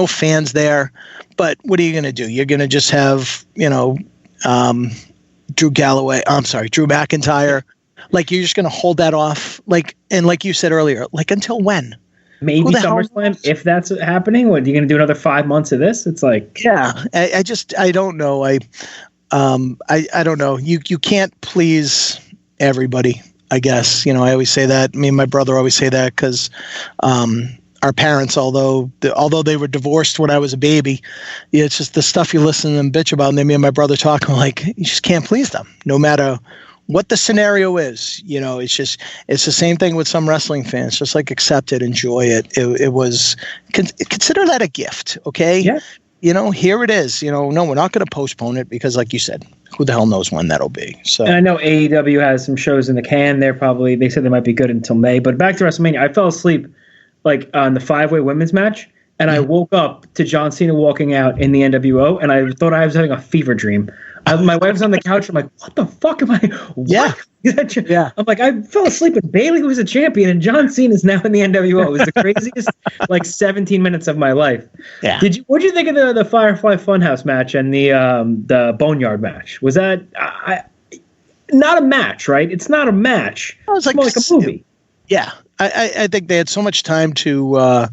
no fans there. But what are you going to do? You're going to just have, Drew McIntyre. Like, you're just going to hold that off. Like, and like you said earlier, like, until when? Maybe SummerSlam, if that's happening. What, are you going to do another 5 months of this? It's like, yeah, I don't know. I don't know. You can't please everybody, I guess. I always say that. Me and my brother always say that because our parents, although they were divorced when I was a baby, it's just the stuff you listen to them bitch about. And then me and my brother talk, I'm like, you just can't please them, no matter what the scenario is. It's the same thing with some wrestling fans. Just like, accept it, enjoy it. It was, consider that a gift, okay? Yeah. Here it is. No, we're not going to postpone it because, like you said, who the hell knows when that'll be. So, and I know AEW has some shows in the can. They said they might be good until May. But back to WrestleMania, I fell asleep like on the 5-way women's match, and I woke up to John Cena walking out in the NWO, and I thought I was having a fever dream. My wife's on the couch. I'm like, what the fuck am I? What? Yeah. I'm like, I fell asleep and Bayley was a champion and John Cena is now in the NWO. It was the craziest 17 minutes of my life. Yeah. What'd you think of the Firefly Funhouse match and the Boneyard match? Was that not a match, right? It's not a match. It was more like a movie. Yeah. I think they had so much time to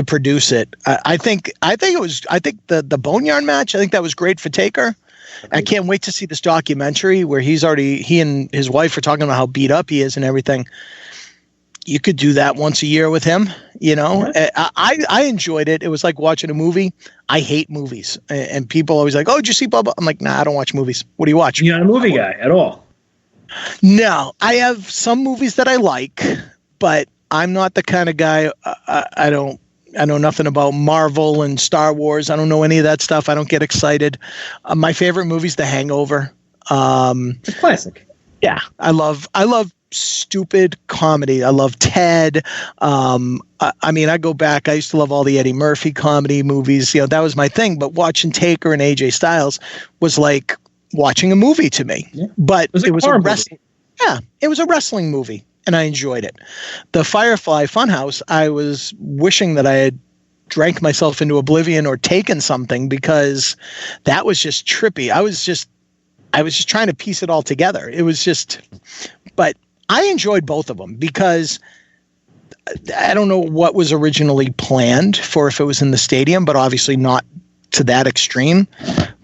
produce it. I think the Boneyard match, I think that was great for Taker. I can't wait to see this documentary where he and his wife are talking about how beat up he is and everything. You could do that once a year with him. I enjoyed it. It was like watching a movie. I hate movies, and people always like, "Oh, did you see Bubba?" I'm like, "Nah, I don't watch movies. What do you watch?" You're not a movie guy at all. No, I have some movies that I like, but I'm not the kind of guy. I know nothing about Marvel and Star Wars. I don't know any of that stuff. I don't get excited. My favorite movie is The Hangover. It's a classic. Yeah, I love stupid comedy. I love Ted. I go back. I used to love all the Eddie Murphy comedy movies. That was my thing. But watching Taker and AJ Styles was like watching a movie to me. Yeah. But it was a wrestling. Yeah, it was a wrestling movie. And I enjoyed it. The Firefly Funhouse, I was wishing that I had drank myself into oblivion or taken something, because that was just trippy. I was just trying to piece it all together. It was just, but I enjoyed both of them because I don't know what was originally planned for if it was in the stadium, but obviously not to that extreme.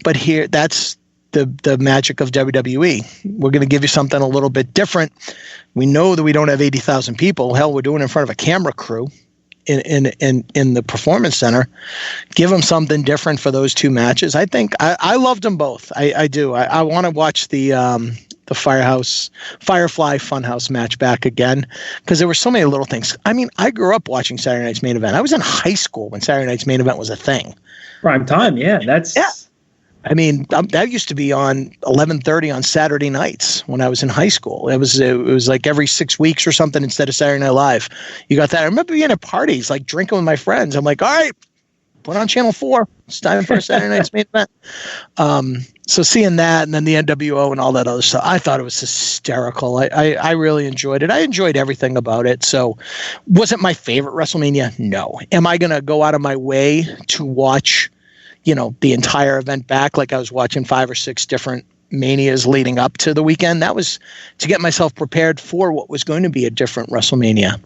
But here, that's the magic of WWE. We're going to give you something a little bit different. We know that we don't have 80,000 people. Hell, we're doing it in front of a camera crew in the Performance Center. Give them something different for those two matches. I think I loved them both. I do. I want to watch the Firefly Funhouse match back again, because there were so many little things. I mean, I grew up watching Saturday Night's Main Event. I was in high school when Saturday Night's Main Event was a thing. Prime time, yeah. Yeah. I mean, that used to be on 11:30 on Saturday nights when I was in high school. It was like every 6 weeks or something instead of Saturday Night Live. You got that. I remember being at parties, like drinking with my friends. I'm like, all right, put on Channel 4. It's time for Saturday Night's Main Event. So seeing that, and then the NWO and all that other stuff, I thought it was hysterical. I really enjoyed it. I enjoyed everything about it. So was it my favorite WrestleMania? No. Am I going to go out of my way to watch the entire event back like I was watching 5 or 6 different Manias leading up to the weekend? That was to get myself prepared for what was going to be a different WrestleMania.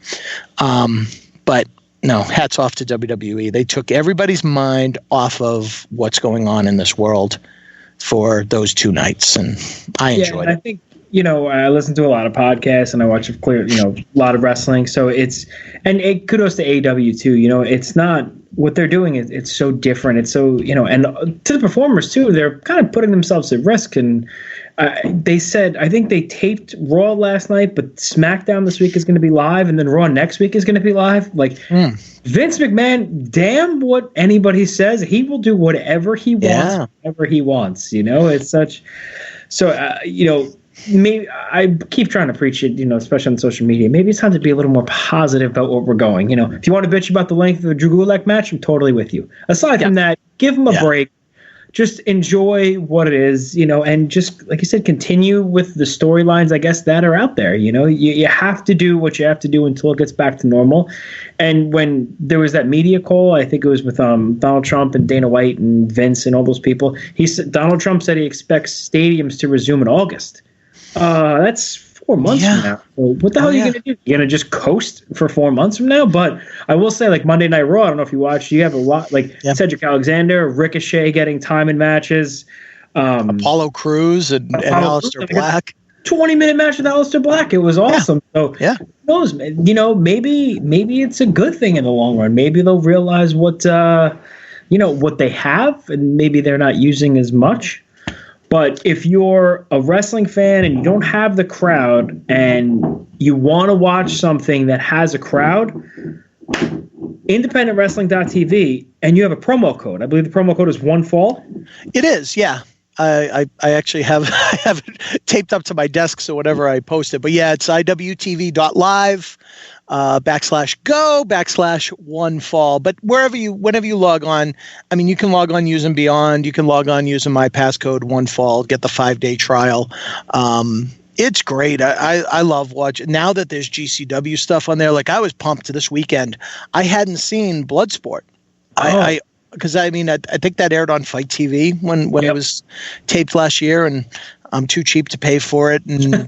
But no, hats off to WWE. They took everybody's mind off of what's going on in this world for those 2 nights, and I enjoyed it. I think, I listen to a lot of podcasts and I watch a lot of wrestling. So kudos to AEW too. It's not, what they're doing is it's so different. It's so, and to the performers too, they're kind of putting themselves at risk. And they said, I think they taped Raw last night, but SmackDown this week is going to be live, and then Raw next week is going to be live. Like Vince McMahon, damn what anybody says, he will do whatever he wants, whenever he wants. It's such. So maybe I keep trying to preach it, especially on social media. Maybe it's time to be a little more positive about what we're going. If you want to bitch about the length of the Drew Gulak match, I'm totally with you. Aside from that, give him a break. just enjoy what it is, and just, like you said, continue with the storylines, I guess, that are out there. You have to do what you have to do until it gets back to normal. And when there was that media call, I think it was with Donald Trump and Dana White and Vince and all those people, Donald Trump said he expects stadiums to resume in August. That's 4 months from now. So what the hell are you going to do? You're going to just coast for 4 months from now? But I will say, like Monday Night Raw, I don't know if you watched, you have a lot, like Cedric Alexander, Ricochet getting time in matches. Apollo Crews and Aleister Black. 20-minute match with Aleister Black. It was awesome. So who knows, maybe it's a good thing in the long run. Maybe they'll realize what they have, and maybe they're not using as much. But if you're a wrestling fan and you don't have the crowd and you want to watch something that has a crowd, independentwrestling.tv, and you have a promo code. I believe the promo code is OneFall. It is, yeah. I actually have it taped up to my desk, so whenever I post it. But yeah, it's iwtv.live /go/OneFall. But whenever you log on, I mean, you can log on using Beyond. You can log on using my passcode OneFall. Get the 5-day trial. It's great. I love watching. Now that there's GCW stuff on there, like I was pumped this weekend. I hadn't seen Bloodsport. Because I think that aired on Fight TV when it was taped last year, and I'm too cheap to pay for it, and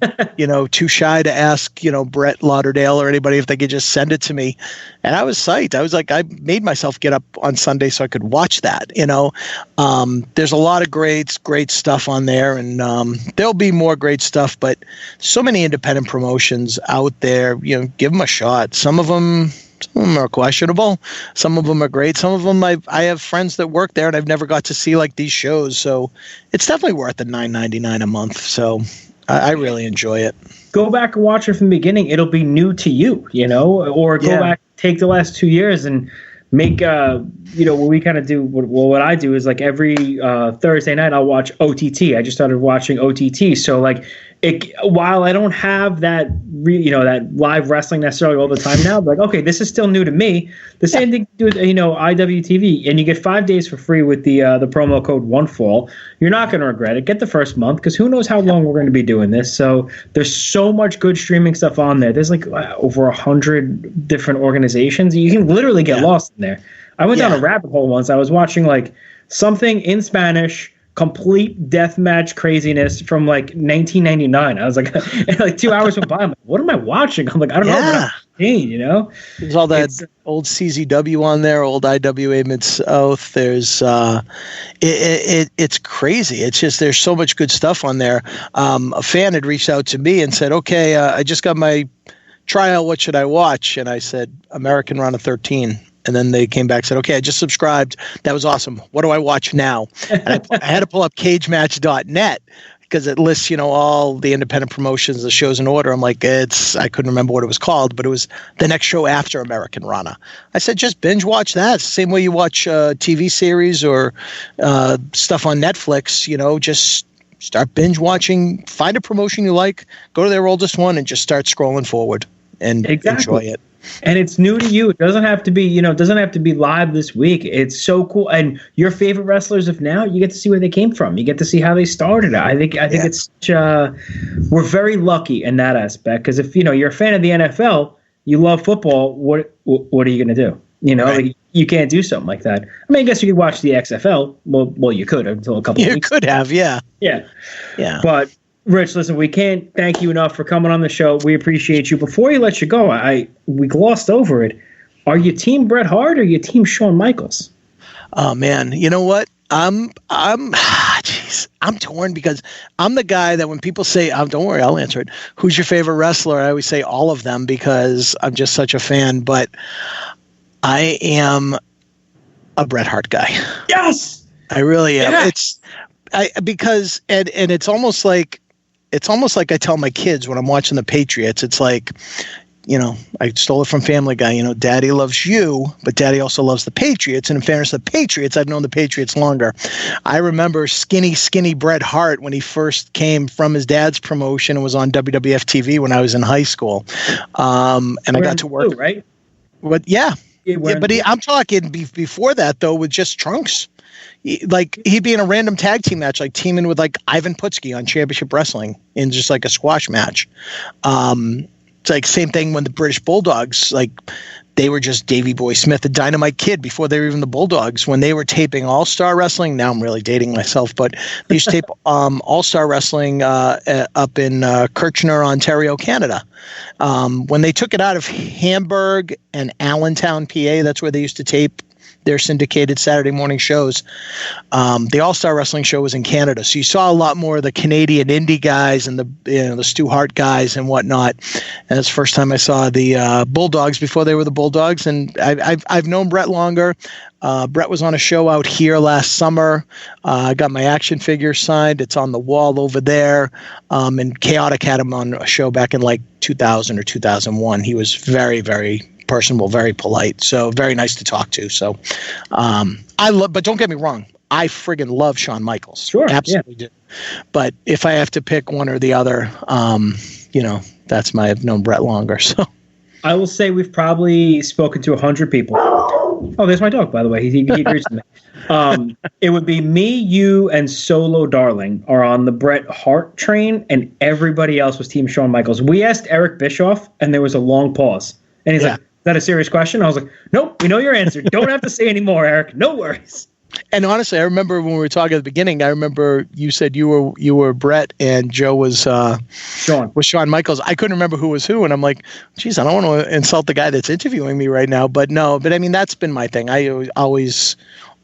too shy to ask Brett Lauderdale or anybody if they could just send it to me. And I was psyched. I was like, I made myself get up on Sunday so I could watch that. There's a lot of great stuff on there, and there'll be more great stuff. But so many independent promotions out there. Give them a shot. Some of them are questionable. Some of them are great. Some of them I have friends that work there, and I've never got to see like these shows. So it's definitely worth the $9.99 a month. So I really enjoy it. Go back and watch it from the beginning. It'll be new to you, or go back, take the last 2 years and make, what we kind of do. What I do is like every Thursday night I'll watch OTT. I just started watching OTT. So like, while I don't have that, that live wrestling necessarily all the time now, but like, okay, this is still new to me. The same thing to do with, IWTV, and you get 5 days for free with the promo code OneFall. You're not going to regret it. Get the first month, because who knows how long we're going to be doing this. So there's so much good streaming stuff on there. There's like over 100 different organizations. You can literally get lost in there. I went down a rabbit hole once. I was watching like something in Spanish, complete deathmatch craziness from like 1999. I was like, and like 2 hours went by. I'm like, what am I watching? I'm like, I don't know. There's all that old CZW on there, old IWA Mid-South. There's it's crazy. It's just there's so much good stuff on there. A fan had reached out to me and said, okay, I just got my trial. What should I watch? And I said, American Run of 13. And then they came back and said, okay, I just subscribed. That was awesome. What do I watch now? And I had to pull up cagematch.net because it lists, all the independent promotions, the shows in order. I'm like, I couldn't remember what it was called, but it was the next show after American Rana. I said, just binge watch that. It's the same way you watch TV series or stuff on Netflix, just start binge watching, find a promotion you like, go to their oldest one and just start scrolling forward and enjoy it. And it's new to you. It doesn't have to be, doesn't have to be live this week. It's so cool. And your favorite wrestlers of now, you get to see where they came from. You get to see how they started. I think it's such we're very lucky in that aspect. Because if you're a fan of the NFL, you love football. What are you going to do? Right. Like, you can't do something like that. I mean, I guess you could watch the XFL. Well, you could until a couple of weeks. You could have, yeah. But Rich, listen, we can't thank you enough for coming on the show. We appreciate you. Before you let you go, we glossed over it. Are you team Bret Hart or are you team Shawn Michaels? Oh man, you know what? I'm torn because I'm the guy that when people say, don't worry, I'll answer it. Who's your favorite wrestler? I always say all of them because I'm just such a fan, but I am a Bret Hart guy. Yes! I really am. Yeah. Because it's almost like I tell my kids when I'm watching the Patriots, it's like, I stole it from Family Guy, Daddy loves you, but Daddy also loves the Patriots. And in fairness to the Patriots, I've known the Patriots longer. I remember skinny Bret Hart when he first came from his dad's promotion and was on WWF TV when I was in high school. And I got to work. Blue, right? But I'm talking before that, though, with just trunks. like he'd be in a random tag team match, like teaming with like Ivan Putski on Championship Wrestling in just like a squash match. It's like same thing when the British Bulldogs, like they were just Davey Boy Smith, the Dynamite Kid before they were even the Bulldogs. When they were taping All-Star Wrestling, now I'm really dating myself, but they used to tape All-Star Wrestling up in Kirchner, Ontario, Canada. When they took it out of Hamburg and Allentown, PA, that's where they used to tape their syndicated Saturday morning shows. The All-Star Wrestling show was in Canada, so you saw a lot more of the Canadian indie guys and the Stu Hart guys and whatnot. And it's the first time I saw the Bulldogs before they were the Bulldogs. And I've known Brett longer. Brett was on a show out here last summer. I got my action figure signed. It's on the wall over there. And Chaotic had him on a show back in like 2000 or 2001. He was very, very personable, very polite, so very nice to talk to. So but don't get me wrong, I friggin' love Shawn Michaels. Sure, absolutely do. But if I have to pick one or the other, that's I've known Brett longer. So I will say we've probably spoken to 100 people. Oh, there's my dog, by the way. He agrees with me. It would be me, you, and Solo Darling are on the Bret Hart train, and everybody else was Team Shawn Michaels. We asked Eric Bischoff, and there was a long pause. And he's like, is that a serious question? I was like, nope, we know your answer. Don't have to say any more, Eric. No worries. And honestly, I remember when we were talking at the beginning, I remember you said you were Brett and Joe was Shawn Michaels. I couldn't remember who was who. And I'm like, geez, I don't want to insult the guy that's interviewing me right now. But no, I mean, that's been my thing. I always,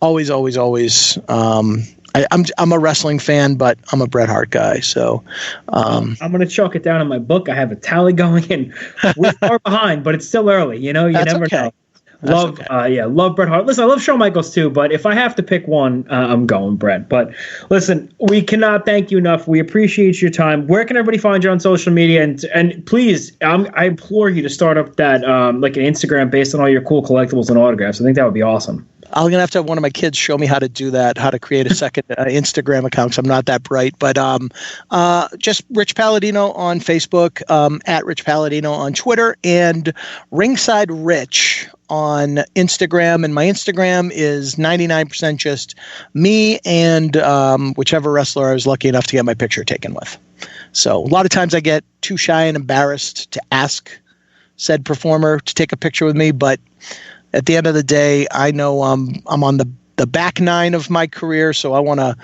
I'm a wrestling fan, but I'm a Bret Hart guy. So I'm going to chalk it down in my book. I have a tally going, and we're far behind, but it's still early. You never know. Love Bret Hart. Listen, I love Shawn Michaels too, but if I have to pick one, I'm going Bret. But listen, we cannot thank you enough. We appreciate your time. Where can everybody find you on social media? And please, I implore you to start up that like an Instagram based on all your cool collectibles and autographs. I think that would be awesome. I'm going to have one of my kids show me how to do that, how to create a second Instagram account, because I'm not that bright. But just Rich Palladino on Facebook, at Rich Palladino on Twitter, and Ringside Rich on Instagram. And my Instagram is 99% just me and whichever wrestler I was lucky enough to get my picture taken with. So a lot of times I get too shy and embarrassed to ask said performer to take a picture with me, but at the end of the day, I know I'm on the back nine of my career, so I want to,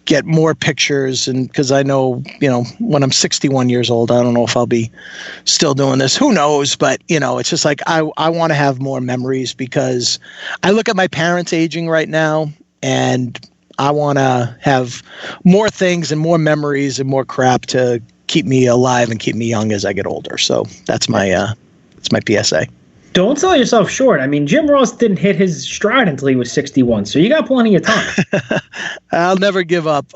get more pictures, and because I know, when I'm 61 years old, I don't know if I'll be still doing this. Who knows? But it's just like I want to have more memories, because I look at my parents aging right now, and I want to have more things and more memories and more crap to keep me alive and keep me young as I get older. So that's my PSA. Don't sell yourself short. I mean, Jim Ross didn't hit his stride until he was 61, so you got plenty of time. I'll never give up.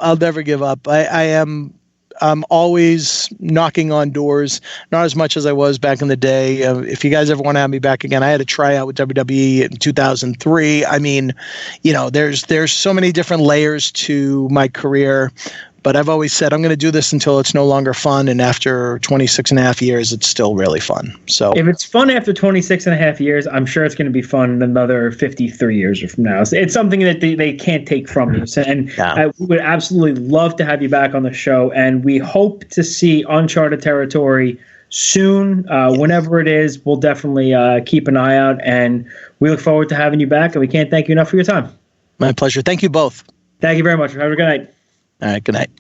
I'm always knocking on doors, not as much as I was back in the day. If you guys ever want to have me back again, I had a tryout with WWE in 2003. I mean, there's so many different layers to my career. But I've always said I'm going to do this until it's no longer fun. And after 26 and a half years, it's still really fun. So if it's fun after 26 and a half years, I'm sure it's going to be fun another 53 years from now. It's something that they can't take from you. And we would absolutely love to have you back on the show. And we hope to see Uncharted Territory soon. Whenever it is, we'll definitely keep an eye out. And we look forward to having you back. And we can't thank you enough for your time. My pleasure. Thank you both. Thank you very much. Have a good night. All right. Good night.